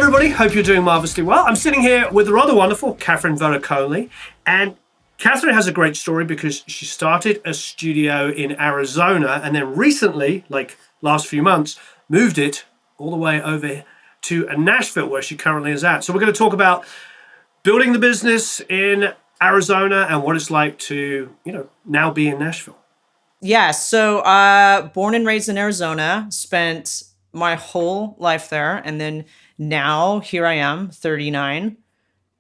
everybody. Hope you're doing marvelously well. I'm sitting here with the rather wonderful Catherine Vericolli. And Catherine has a great story because she started a studio in Arizona and then recently, like last few months, moved it all the way over to Nashville, where she currently is at. So we're going to talk about building the business in Arizona and what it's like to, now be in Nashville. Yeah, so born and raised in Arizona, spent my whole life there, and then now here I am, 39,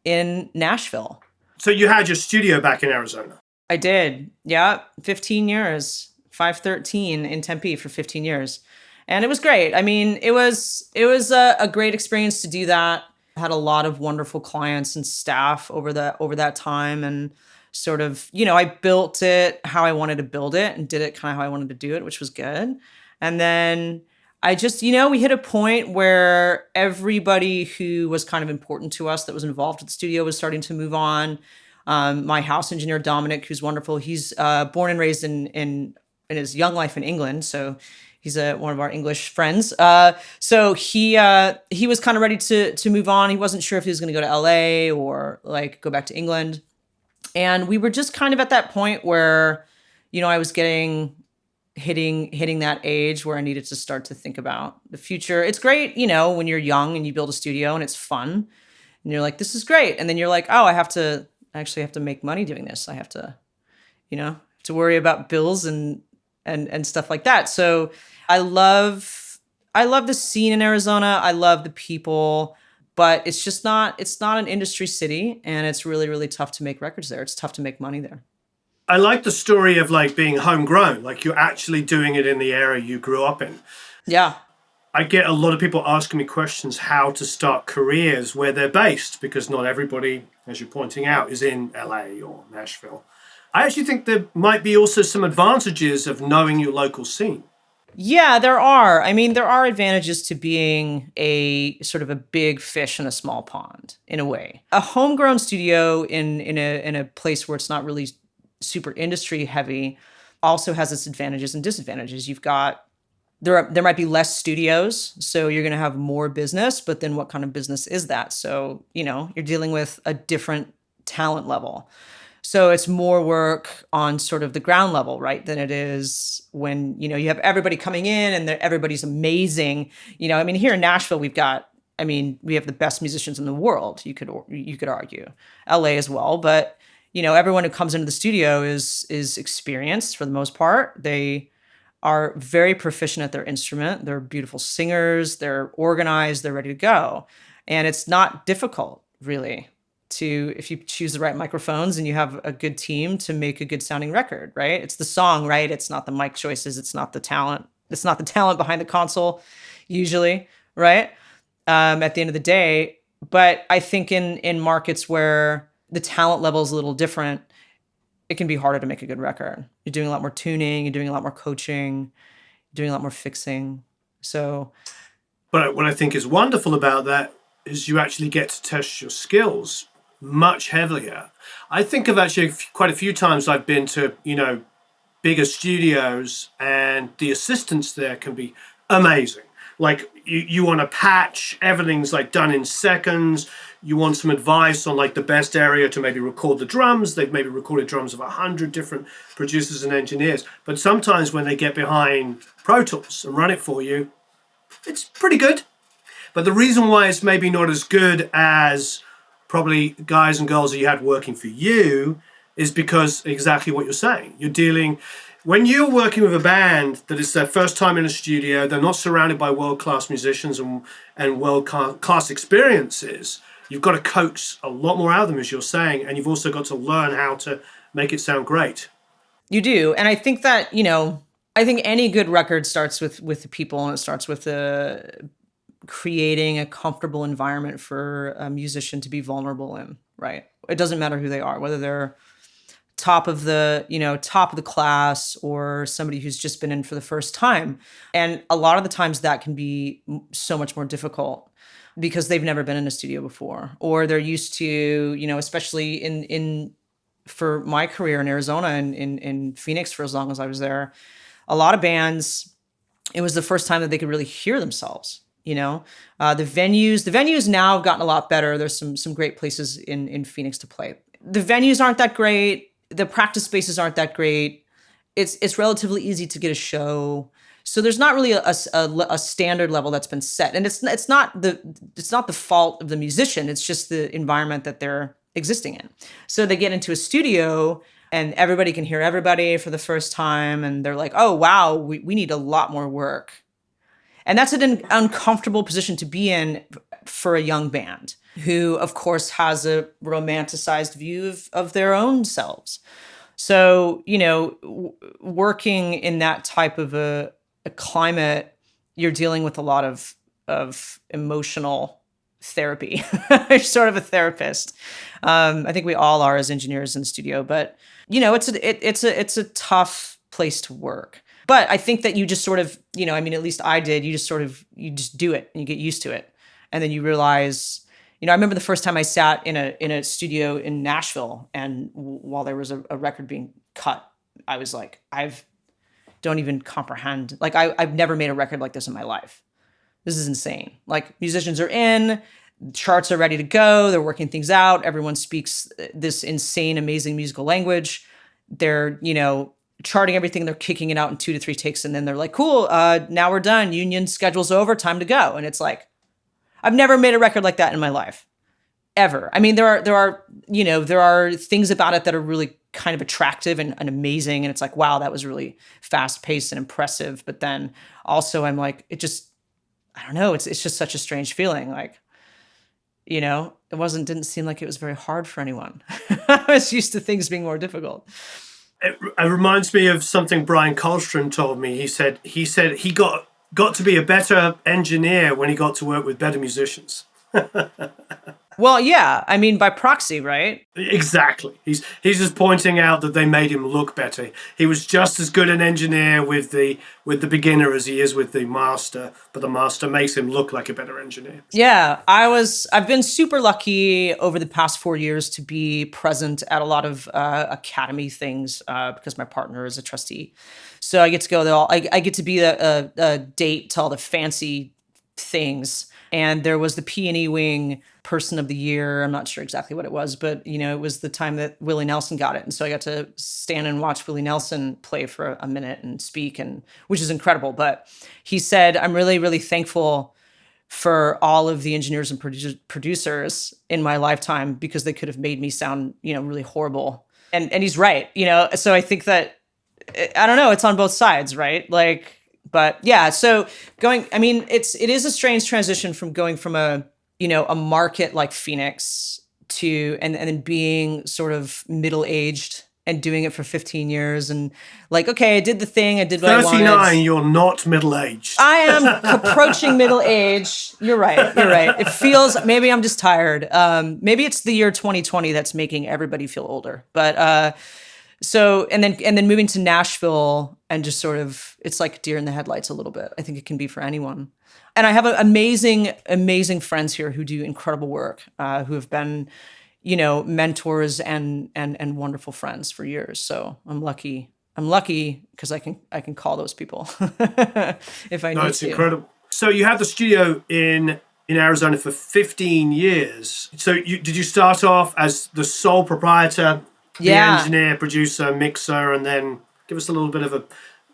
in Nashville. So you had your studio back in Arizona? I did, yeah, 15 years, 513 in Tempe for 15 years. And it was great. I mean, it was a great experience to do that. I had a lot of wonderful clients and staff over that time, and sort of, I built it how I wanted to build it and did it kind of how I wanted to do it, which was good. And then I just, we hit a point where everybody who was kind of important to us that was involved with the studio was starting to move on. My house engineer, Dominic, who's wonderful, he's born and raised in his young life in England. So he's one of our English friends. So he was kind of ready to move on. He wasn't sure if he was going to go to LA or like go back to England. And we were just kind of at that point where, I was hitting that age where I needed to start to think about the future. It's great, when you're young and you build a studio and it's fun and you're like, this is great. And then you're like, oh, I have to make money doing this. I have to, to worry about bills and stuff like that. So I love the scene in Arizona. I love the people, but it's not an industry city, and it's really, really tough to make records there. It's tough to make money there. I like the story of like being homegrown, like you're actually doing it in the area you grew up in. Yeah. I get a lot of people asking me questions how to start careers where they're based, because not everybody, as you're pointing out, is in LA or Nashville. I actually think there might be also some advantages of knowing your local scene. Yeah, there are. I mean, there are advantages to being a sort of a big fish in a small pond, in a way. A homegrown studio in a place where it's not really super industry heavy also has its advantages and disadvantages. You've got there might be less studios, so you're going to have more business, but then what kind of business is that? So, you're dealing with a different talent level. So it's more work on sort of the ground level, right, than it is when, you have everybody coming in and everybody's amazing. Here in Nashville, we have the best musicians in the world, you could argue. LA as well, but everyone who comes into the studio is experienced for the most part. They are very proficient at their instrument. They're beautiful singers. They're organized. They're ready to go. And it's not difficult, really, if you choose the right microphones and you have a good team, to make a good sounding record, right? It's the song, right? It's not the mic choices. It's not the talent. It's not the talent behind the console, usually, right? At the end of the day. But I think in markets where the talent level is a little different, it can be harder to make a good record. You're doing a lot more tuning, you're doing a lot more coaching, you're doing a lot more fixing. So, but what I think is wonderful about that is you actually get to test your skills much heavier. I think of actually quite a few times I've been to, bigger studios, and the assistants there can be amazing. Like you want a patch, everything's like done in seconds. You want some advice on like the best area to maybe record the drums. They've maybe recorded drums of 100 different producers and engineers. But sometimes when they get behind Pro Tools and run it for you, it's pretty good. But the reason why it's maybe not as good as probably guys and girls that you had working for you is because exactly what you're saying. When you're working with a band that is their first time in a studio, they're not surrounded by world-class musicians and world-class experiences, you've got to coax a lot more out of them, as you're saying, and you've also got to learn how to make it sound great. You do. And I think that, I think any good record starts with the people, and it starts with creating a comfortable environment for a musician to be vulnerable in, right? It doesn't matter who they are, whether they're top of the class or somebody who's just been in for the first time. And a lot of the times that can be so much more difficult because they've never been in a studio before, or they're used to, especially for my career in Arizona and in Phoenix for as long as I was there, a lot of bands, it was the first time that they could really hear themselves. The venues now have gotten a lot better. There's some great places in Phoenix to play. The venues aren't that great. The practice spaces aren't that great. It's relatively easy to get a show. So there's not really a standard level that's been set, and it's not the fault of the musician. It's just the environment that they're existing in. So they get into a studio, and everybody can hear everybody for the first time, and they're like, "Oh wow, we need a lot more work." And that's an uncomfortable position to be in for a young band who, of course, has a romanticized view of their own selves. So, working in that type of a climate, you're dealing with a lot of emotional therapy. You're sort of a therapist. I think we all are as engineers in the studio, but it's a tough place to work. But I think that you just sort of, at least I did, you just do it and you get used to it. And then you realize, I remember the first time I sat in a studio in Nashville, and while there was a record being cut, I was like, don't even comprehend. Like, I've never made a record like this in my life. This is insane. Like, musicians are in, charts are ready to go. They're working things out. Everyone speaks this insane, amazing musical language. They're, charting everything. They're kicking it out in 2 to 3 takes. And then they're like, cool, now we're done. Union schedule's over, time to go. And it's like, I've never made a record like that in my life, ever. I mean, there are things about it that are really kind of attractive and amazing. And it's like, wow, that was really fast paced and impressive. But then also I'm like, I don't know. It's just such a strange feeling. Like, didn't seem like it was very hard for anyone. I was used to things being more difficult. It reminds me of something Brian Colstrom told me. He said he got to be a better engineer when he got to work with better musicians. Well, yeah. I mean, by proxy, right? Exactly. He's just pointing out that they made him look better. He was just as good an engineer with the beginner as he is with the master, but the master makes him look like a better engineer. Yeah, I've been super lucky over the past 4 years to be present at a lot of academy things because my partner is a trustee. So I get to go there. I get to be a date to all the fancy things. And there was the P&E wing person of the year. I'm not sure exactly what it was, but it was the time that Willie Nelson got it. And so I got to stand and watch Willie Nelson play for a minute and speak, and which is incredible. But he said, I'm really, really thankful for all of the engineers and producers in my lifetime, because they could have made me sound, really horrible. And he's right, so I think that, I don't know, it's on both sides, right? Like, but yeah, so it is a strange transition from going from a market like Phoenix to, and then being sort of middle-aged and doing it for 15 years. And like, okay, I did the thing, I did what I wanted. 39, you're not middle-aged. I am approaching middle age. You're right. It feels, maybe I'm just tired. Maybe it's the year 2020 that's making everybody feel older. But, so, and then moving to Nashville and just sort of, it's like deer in the headlights a little bit. I think it can be for anyone. And I have amazing, amazing friends here who do incredible work, who have been, mentors and wonderful friends for years. So I'm lucky because I can call those people if I need to. No, it's incredible. So you had the studio in Arizona for 15 years. So did you start off as the sole proprietor? The engineer, producer, mixer, and then give us a little bit of a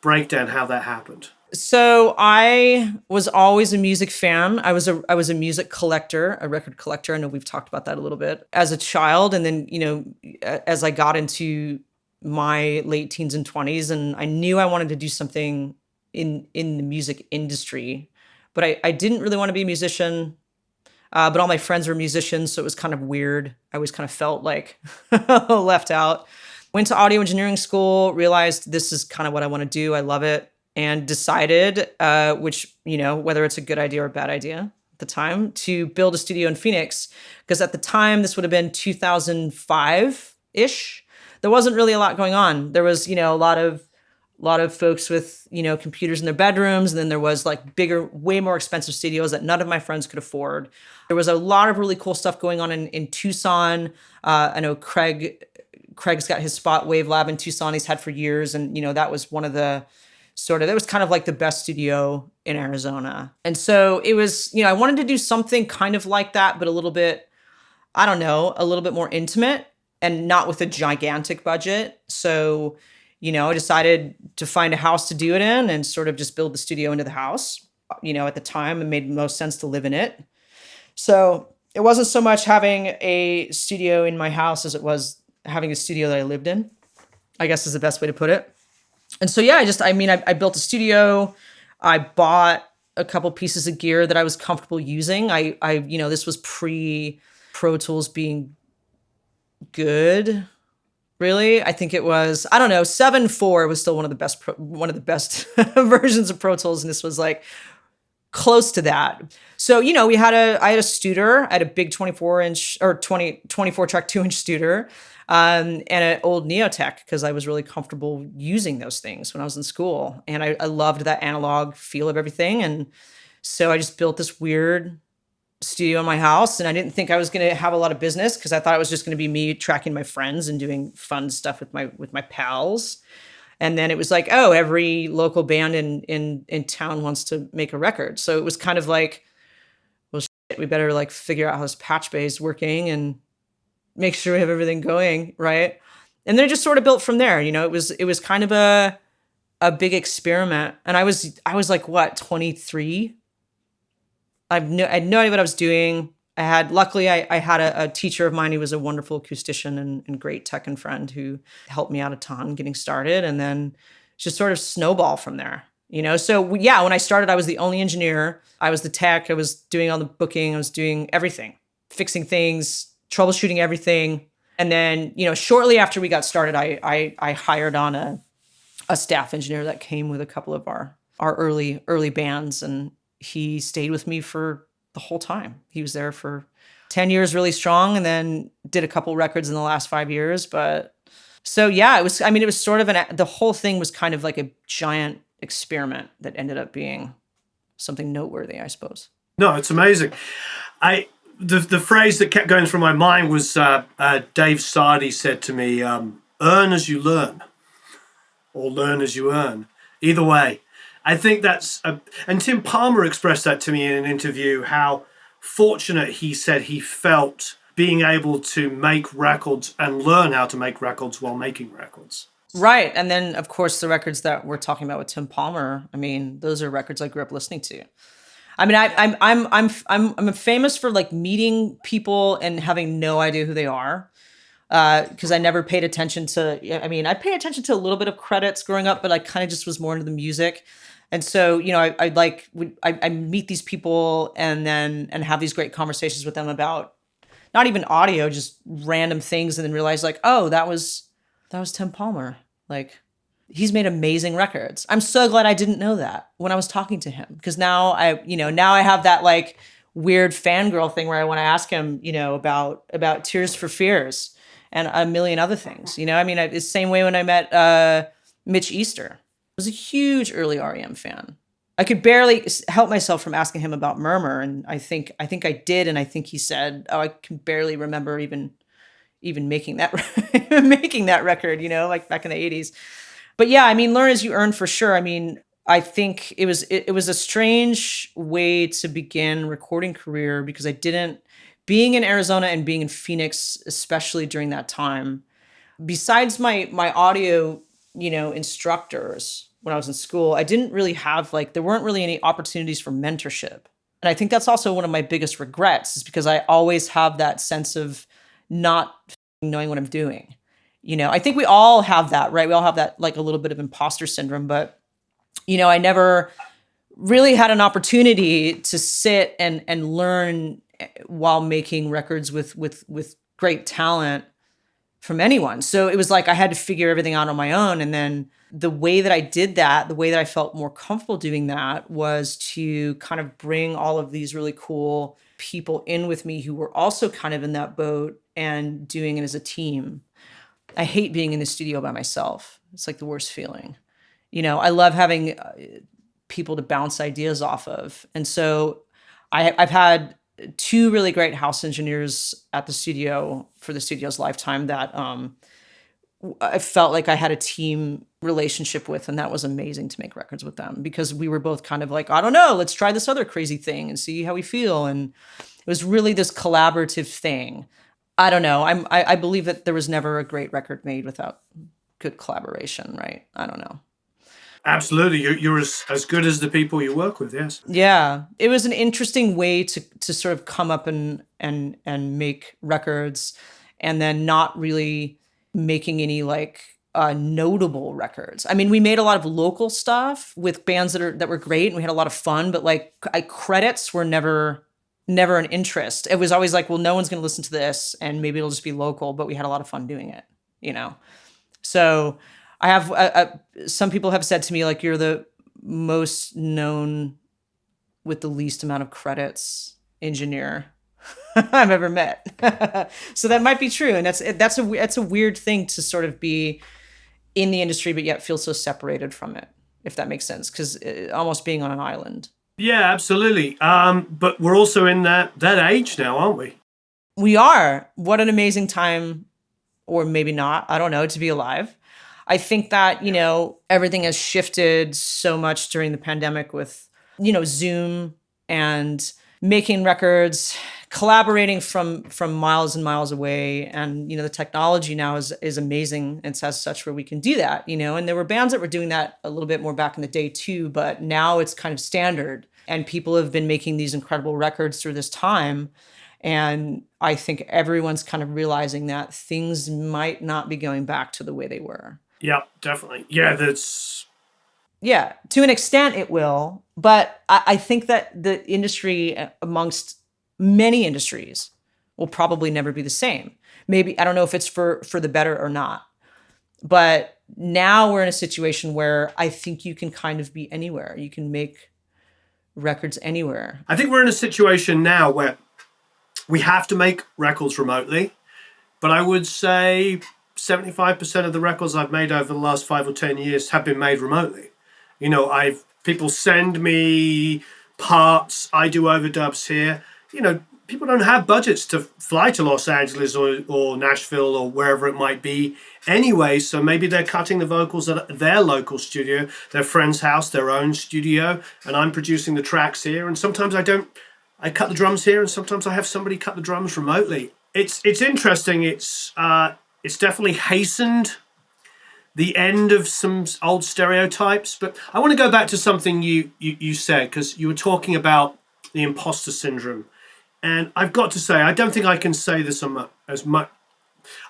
breakdown how that happened. So I was always a music fan. I was a music collector, a record collector. I know we've talked about that a little bit as a child. And then, as I got into my late teens and 20s, and I knew I wanted to do something in the music industry, but I didn't really want to be a musician. But all my friends were musicians, so it was kind of weird. I always kind of felt like left out. Went to audio engineering school, realized this is kind of what I want to do. I love it. And decided, whether it's a good idea or a bad idea at the time, to build a studio in Phoenix. Because at the time, this would have been 2005-ish. There wasn't really a lot going on. There was, a lot of folks with, computers in their bedrooms. And then there was like bigger, way more expensive studios that none of my friends could afford. There was a lot of really cool stuff going on in Tucson. I know Craig's got his spot, Wave Lab in Tucson. He's had for years. And, that was one of the It was kind of like the best studio in Arizona. And so it was, I wanted to do something kind of like that, but a little bit, I don't know, a little bit more intimate and not with a gigantic budget. So, I decided to find a house to do it in and sort of just build the studio into the house. At the time, it made most sense to live in it. So it wasn't so much having a studio in my house as it was having a studio that I lived in, I guess is the best way to put it. And so, yeah, I built a studio. I bought a couple pieces of gear that I was comfortable using. This was pre Pro Tools being good. Really, I think it was, I don't know, 7.4 was still one of the best versions of Pro Tools, and this was like close to that. So, I had a Studer. I had a big 24-inch or 24-track 2-inch Studer, and an old Neotech because I was really comfortable using those things when I was in school. And I loved that analog feel of everything. And so I just built this weird studio in my house, and I didn't think I was going to have a lot of business because I thought it was just going to be me tracking my friends and doing fun stuff with my pals. And then it was like, oh, every local band in town wants to make a record. So it was kind of like, well, shit, we better like figure out how this patch bay is working and make sure we have everything going, right? And then it just sort of built from there. It was kind of a big experiment. And I was like, what, 23? I had no idea what I was doing. Luckily, I had a teacher of mine who was a wonderful acoustician and great tech and friend who helped me out a ton getting started. And then just sort of snowball from there, So when I started, I was the only engineer. I was the tech. I was doing all the booking. I was doing everything, fixing things, troubleshooting everything. And then, shortly after we got started, I hired on a staff engineer that came with a couple of our early bands, and he stayed with me for the whole time. He was there for 10 years really strong, and then did a couple records in the last 5 years. But so, yeah, it was sort of the whole thing was kind of like a giant experiment that ended up being something noteworthy, I suppose. No, it's amazing. The phrase that kept going through my mind was Dave Sardi said to me, earn as you learn, or learn as you earn. Either way. I think and Tim Palmer expressed that to me in an interview, how fortunate he said he felt being able to make records and learn how to make records while making records. Right. And then, of course, the records that we're talking about with Tim Palmer, those are records I grew up listening to. I'm famous for like meeting people and having no idea who they are. Because I never paid attention to, I paid attention to a little bit of credits growing up, but I kind of just was more into the music. And so, I meet these people and have these great conversations with them about not even audio, just random things, and then realize like, oh, that was Tim Palmer. Like, he's made amazing records. I'm so glad I didn't know that when I was talking to him, because now I have that like weird fangirl thing where I want to ask him, about Tears for Fears and a million other things. It's the same way when I met Mitch Easter. I was a huge early REM fan. I could barely help myself from asking him about Murmur, and I think I did, and I think he said, "Oh, I can barely remember even making that making that record, like back in the 80s." But yeah, learn as you earn for sure. I think it was a strange way to begin recording career, because being in Arizona and being in Phoenix, especially during that time, besides my audio, instructors when I was in school, I didn't really have there weren't really any opportunities for mentorship. And I think that's also one of my biggest regrets, is because I always have that sense of not knowing what I'm doing. I think we all have that, right? We all have that, like a little bit of imposter syndrome, but, I never really had an opportunity to sit and learn while making records with great talent from anyone. So it was like I had to figure everything out on my own. And then the way that I did that, the way that I felt more comfortable doing that, was to kind of bring all of these really cool people in with me who were also kind of in that boat and doing it as a team. I hate being in the studio by myself. It's like the worst feeling. I love having people to bounce ideas off of. And so I've had two really great house engineers at the studio for the studio's lifetime that I felt like I had a team relationship with, and that was amazing to make records with them because we were both kind of like, I don't know, let's try this other crazy thing and see how we feel. And it was really this collaborative thing. I don't know. I believe that there was never a great record made without good collaboration, right? I don't know. Absolutely. You're as good as the people you work with, yes. Yeah, it was an interesting way to sort of come up and make records, and then not really making any like notable records. I mean, we made a lot of local stuff with bands that were great, and we had a lot of fun. But like, credits were never an interest. It was always like, well, no one's going to listen to this, and maybe it'll just be local. But we had a lot of fun doing it, you know. So I have some people have said to me like, you're the most known with the least amount of credits engineer I've ever met. So that might be true, and that's a weird thing to sort of be in the industry but yet feel so separated from it, if that makes sense, because almost being on an island. Yeah, absolutely. But we're also in that age now, aren't we? We are. What an amazing time, or maybe not, I don't know, to be alive. I think that, everything has shifted so much during the pandemic with, Zoom and making records, collaborating from miles and miles away. And, the technology now is amazing. And as such, where we can do that, and there were bands that were doing that a little bit more back in the day too, but now it's kind of standard. And people have been making these incredible records through this time. And I think everyone's kind of realizing that things might not be going back to the way they were. Yeah, definitely. Yeah, that's... Yeah, to an extent it will. But I think that the industry, amongst many industries, will probably never be the same. Maybe, I don't know if it's for the better or not. But now we're in a situation where I think you can kind of be anywhere. You can make records anywhere. I think we're in a situation now where we have to make records remotely, but I would say 75% of the records I've made over the last 5 or 10 years have been made remotely. People send me parts, I do overdubs here. People don't have budgets to fly to Los Angeles or Nashville or wherever it might be anyway, so maybe they're cutting the vocals at their local studio, their friend's house, their own studio, and I'm producing the tracks here, and sometimes I cut the drums here, and sometimes I have somebody cut the drums remotely. It's interesting. It's definitely hastened the end of some old stereotypes. But I want to go back to something you said, because you were talking about the imposter syndrome, and I've got to say, I don't think I can say this as much.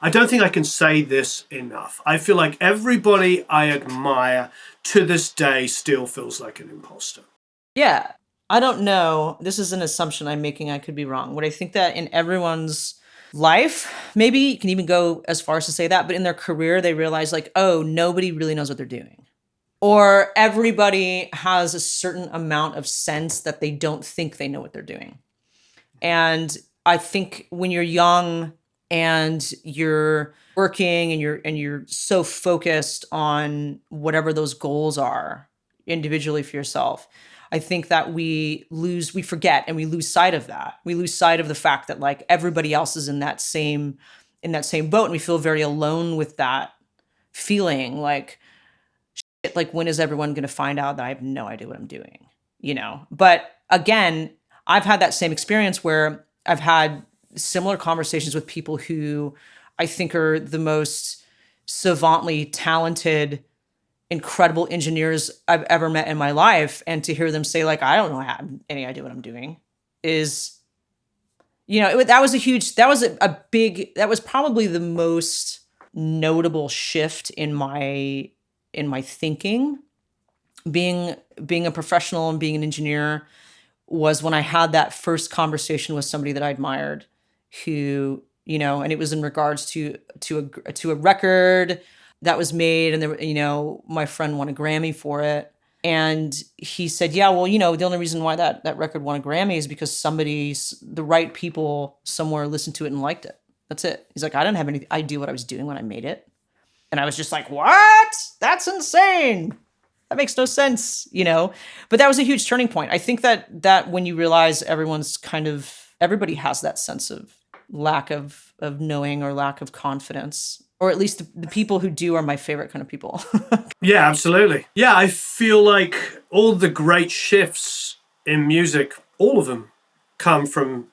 I don't think I can say this enough. I feel like everybody I admire to this day still feels like an imposter. Yeah. I don't know. This is an assumption I'm making. I could be wrong. But I think that in everyone's life, maybe you can even go as far as to say that, but in their career, they realize like, oh, nobody really knows what they're doing. Or everybody has a certain amount of sense that they don't think they know what they're doing. And I think when you're young and you're working and you're so focused on whatever those goals are individually for yourself, I think that we forget and we lose sight of that. We lose sight of the fact that like everybody else is in that same boat, and we feel very alone with that feeling like, shit, like when is everyone going to find out that I have no idea what I'm doing? But again, I've had that same experience where I've had similar conversations with people who I think are the most savantly talented, incredible engineers I've ever met in my life, and to hear them say like, I don't know, I have any idea what I'm doing, is, that was probably the most notable shift in my thinking, being a professional and being an engineer, was when I had that first conversation with somebody that I admired, who, and it was in regards to a record that was made, and there, my friend won a Grammy for it. And he said, yeah, well, the only reason why that record won a Grammy is because the right people somewhere listened to it and liked it. That's it. He's like, I didn't have any idea what I was doing when I made it. And I was just like, what? That's insane. That makes no sense, But that was a huge turning point. I think that when you realize everybody has that sense of lack of knowing or lack of confidence Or at least the people who do are my favorite kind of people. Yeah, absolutely. Yeah, I feel like all the great shifts in music, all of them come from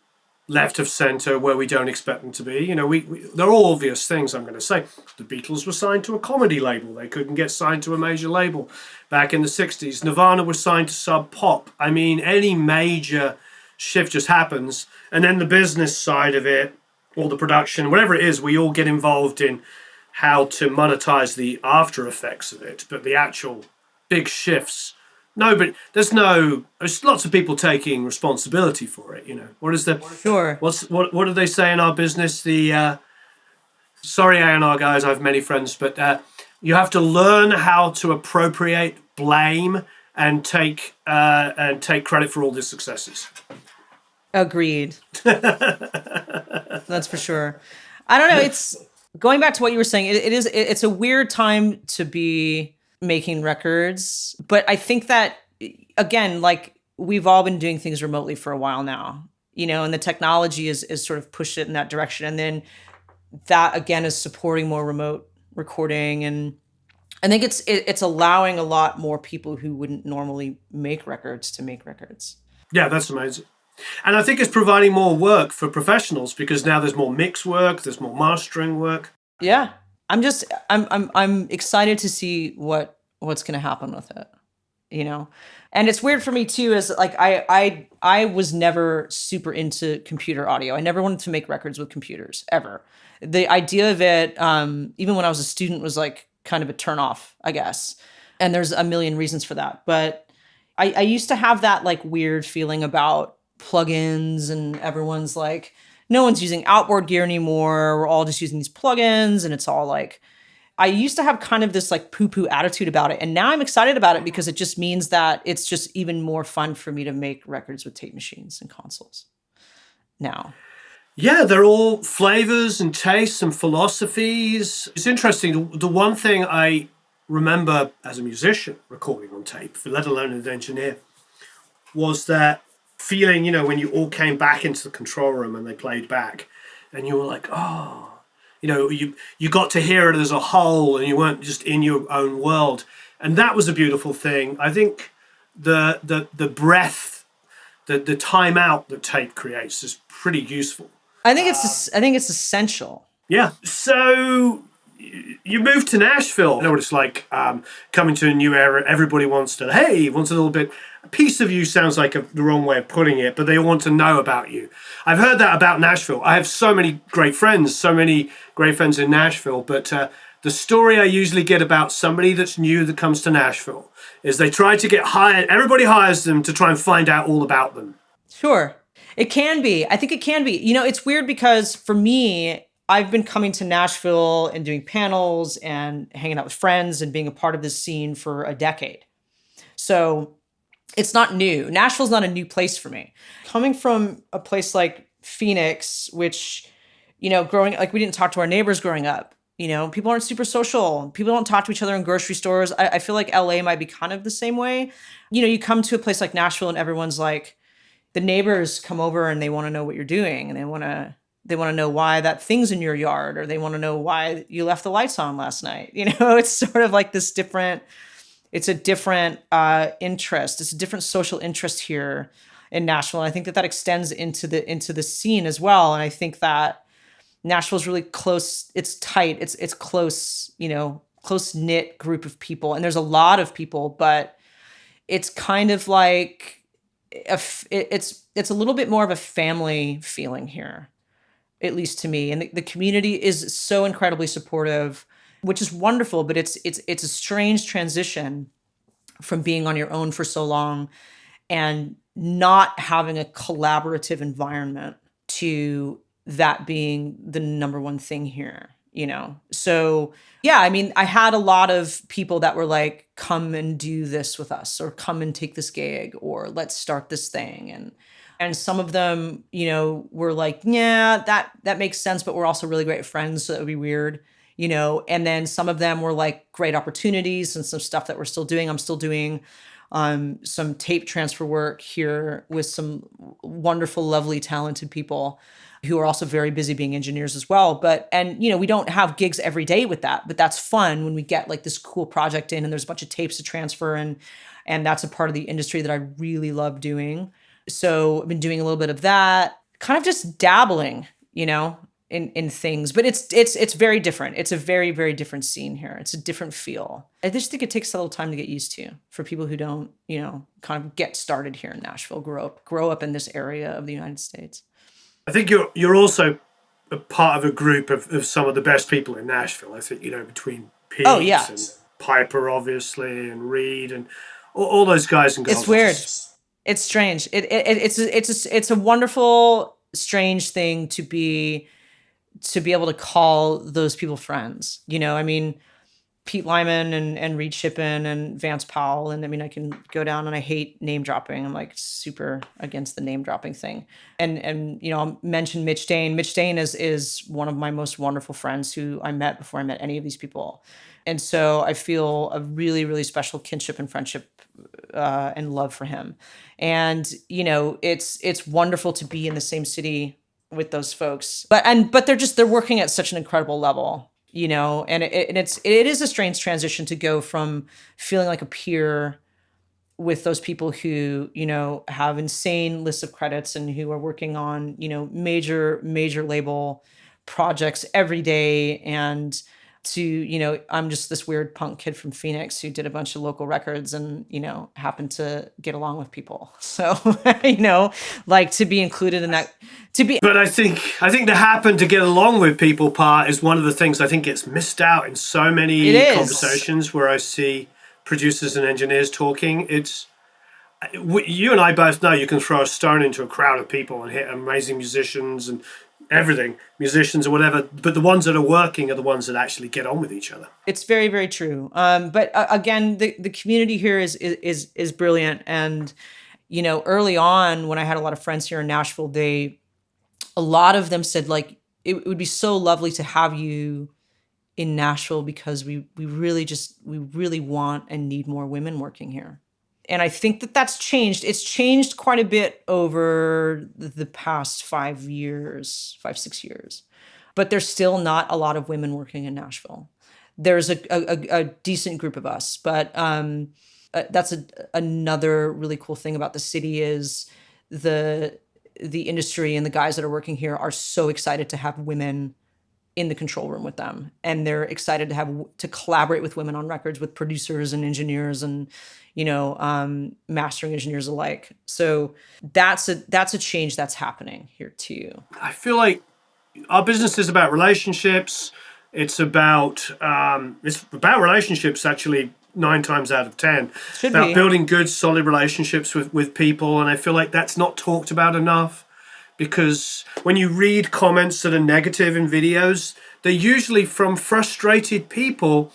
left of center where we don't expect them to be. You know, they're all obvious things. I'm going to say the Beatles were signed to a comedy label. They couldn't get signed to a major label back in the 60s. Nirvana was signed to Sub Pop. I mean, any major shift just happens. And then the business side of it, or the production, whatever it is, we all get involved in how to monetize the after effects of it. But the actual big shifts, no, but there's lots of people taking responsibility for it. You know, what is the Sure. what do they say in our business? The sorry, A&R guys, I have many friends, but you have to learn how to appropriate, blame, and take credit for all the successes. Agreed. That's for sure. I don't know. It's going back to what you were saying. It's a weird time to be making records, but I think that, again, like, we've all been doing things remotely for a while now, you know, and the technology is sort of pushed it in that direction. And then that, again, is supporting more remote recording. And I think it's allowing a lot more people who wouldn't normally make records to make records. Yeah, that's amazing. And I think it's providing more work for professionals because now there's more mix work, there's more mastering work. Yeah. I'm excited to see what's going to happen with it, you know? And it's weird for me too, is like, I was never super into computer audio. I never wanted to make records with computers ever. The idea of it, even when I was a student, was like kind of a turnoff, I guess. And there's a million reasons for that. But I used to have that like weird feeling about plugins, and everyone's like, no one's using outboard gear anymore. We're all just using these plugins. And it's all like, I used to have kind of this like poo-poo attitude about it. And now I'm excited about it because it just means that it's just even more fun for me to make records with tape machines and consoles now. Yeah, they're all flavors and tastes and philosophies. It's interesting. The one thing I remember as a musician recording on tape, let alone an engineer, was that feeling, you know, when you all came back into the control room and they played back and you were like, oh, you know, you got to hear it as a whole and you weren't just in your own world. And that was a beautiful thing. I think the breath, the time out that tape creates is pretty useful. I think it's essential. Yeah. So you moved to Nashville. I know what it's like coming to a new area. Everybody wants a little bit. A piece of you sounds like the wrong way of putting it, but they want to know about you. I've heard that about Nashville. I have so many great friends in Nashville, but the story I usually get about somebody that's new that comes to Nashville is they try to get hired. Everybody hires them to try and find out all about them. Sure. It can be. I think it can be. You know, it's weird because for me, I've been coming to Nashville and doing panels and hanging out with friends and being a part of this scene for a decade. So it's not new. Nashville's not a new place for me. Coming from a place like Phoenix, which, you know, we didn't talk to our neighbors growing up. You know, people aren't super social. People don't talk to each other in grocery stores. I feel like LA might be kind of the same way. You know, you come to a place like Nashville and everyone's like, the neighbors come over and they want to know what you're doing, and they want to know why that thing's in your yard, or they want to know why you left the lights on last night. You know, it's sort of like this different, it's a different interest. It's a different social interest here in Nashville. And I think that extends into the scene as well. And I think that Nashville's really close. It's tight. It's close, you know, close knit group of people. And there's a lot of people, but it's kind of like, it's a little bit more of a family feeling here, at least to me. And the community is so incredibly supportive, which is wonderful, but it's a strange transition from being on your own for so long and not having a collaborative environment to that being the number one thing here, you know? So yeah, I mean, I had a lot of people that were like, come and do this with us, or come and take this gig, or let's start this thing. And some of them, you know, were like, yeah, that makes sense, but we're also really great friends, so it would be weird, you know? And then some of them were like great opportunities and some stuff that we're still doing. I'm still doing some tape transfer work here with some wonderful, lovely, talented people who are also very busy being engineers as well. And we don't have gigs every day with that, but that's fun when we get like this cool project in and there's a bunch of tapes to transfer, and that's a part of the industry that I really love doing. So I've been doing a little bit of that, kind of just dabbling, in things, but it's very different. It's a very, very different scene here. It's a different feel. I just think it takes a little time to get used to for people who don't, kind of get started here in Nashville, grow up in this area of the United States. I think you're also a part of a group of some of the best people in Nashville. I think, between Pete and Piper, obviously, and Reed and all those guys and girls. It's weird. It's strange. It's a wonderful, strange thing to be able to call those people friends. Pete Lyman and Reed Shippen and Vance Powell. And I can go down, and I hate name dropping. I'm like super against the name dropping thing. And I'll mention Mitch Dane. Mitch Dane is one of my most wonderful friends who I met before I met any of these people. And so I feel a really, really special kinship and friendship and love for him. And, it's wonderful to be in the same city with those folks. But they're working at such an incredible level. And it is a strange transition to go from feeling like a peer with those people who, have insane lists of credits and who are working on, major label projects every day, and to, I'm just this weird punk kid from Phoenix who did a bunch of local records and, happened to get along with people. So, like to be included in that, But I think the happen to get along with people part is one of the things I think gets missed out in so many conversations where I see producers and engineers talking. You and I both know you can throw a stone into a crowd of people and hit amazing musicians and everything, musicians or whatever, but the ones that are working are the ones that actually get on with each other. It's very, very true. But again, the community here is brilliant. And, early on when I had a lot of friends here in Nashville, a lot of them said like, it would be so lovely to have you in Nashville because we really want and need more women working here. And I think that's changed. It's changed quite a bit over the past 5, 6 years. But there's still not a lot of women working in Nashville. There's a decent group of us. But that's another really cool thing about the city is the industry and the guys that are working here are so excited to have women in the control room with them. And they're excited to collaborate with women on records, with producers and engineers and, mastering engineers alike. So that's a change that's happening here too. I feel like our business is about relationships. It's about relationships actually 9 times out of 10. Should about be. Building good, solid relationships with people. And I feel like that's not talked about enough. Because when you read comments that are negative in videos, they're usually from frustrated people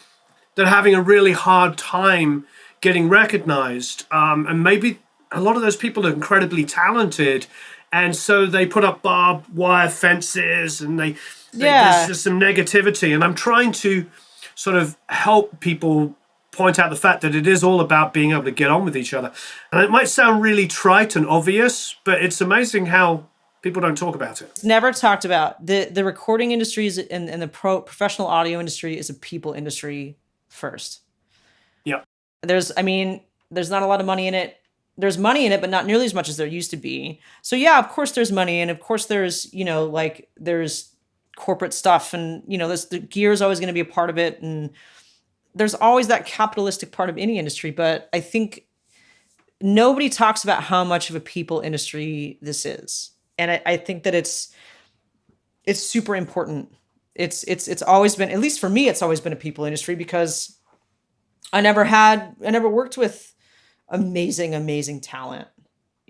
that are having a really hard time getting recognized. And maybe a lot of those people are incredibly talented. And so they put up barbed wire fences and there's just some negativity. And I'm trying to sort of help people point out the fact that it is all about being able to get on with each other. And it might sound really trite and obvious, but it's amazing how people don't talk about it. It's never talked about. The recording industry and the professional audio industry is a people industry first. Yeah. There's not a lot of money in it. There's money in it, but not nearly as much as there used to be. So yeah, of course there's money, and of course there's, there's corporate stuff, and, the gear is always going to be a part of it. And there's always that capitalistic part of any industry. But I think nobody talks about how much of a people industry this is. And I think that it's super important. It's always been, at least for me, it's always been a people industry because I never worked with amazing talent,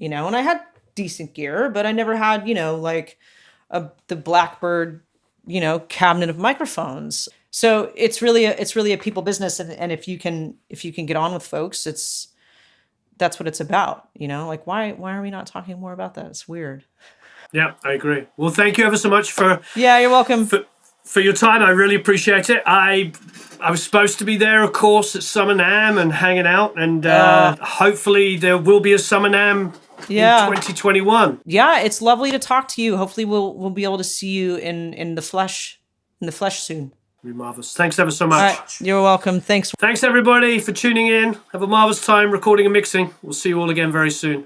and I had decent gear, but I never had, the Blackbird, cabinet of microphones. So it's really a people business. And if you can get on with folks, that's what it's about, why are we not talking more about that? It's weird. Yeah, I agree. Well, thank you ever so much for... Yeah, you're welcome. for your time. I really appreciate it. I was supposed to be there, of course, at Summer NAMM and hanging out, and hopefully there will be a Summer NAMM in 2021. Yeah, it's lovely to talk to you. Hopefully we'll be able to see you in the flesh soon. Be marvelous. Thanks ever so much. You're welcome. Thanks. Thanks everybody for tuning in. Have a marvelous time recording and mixing. We'll see you all again very soon.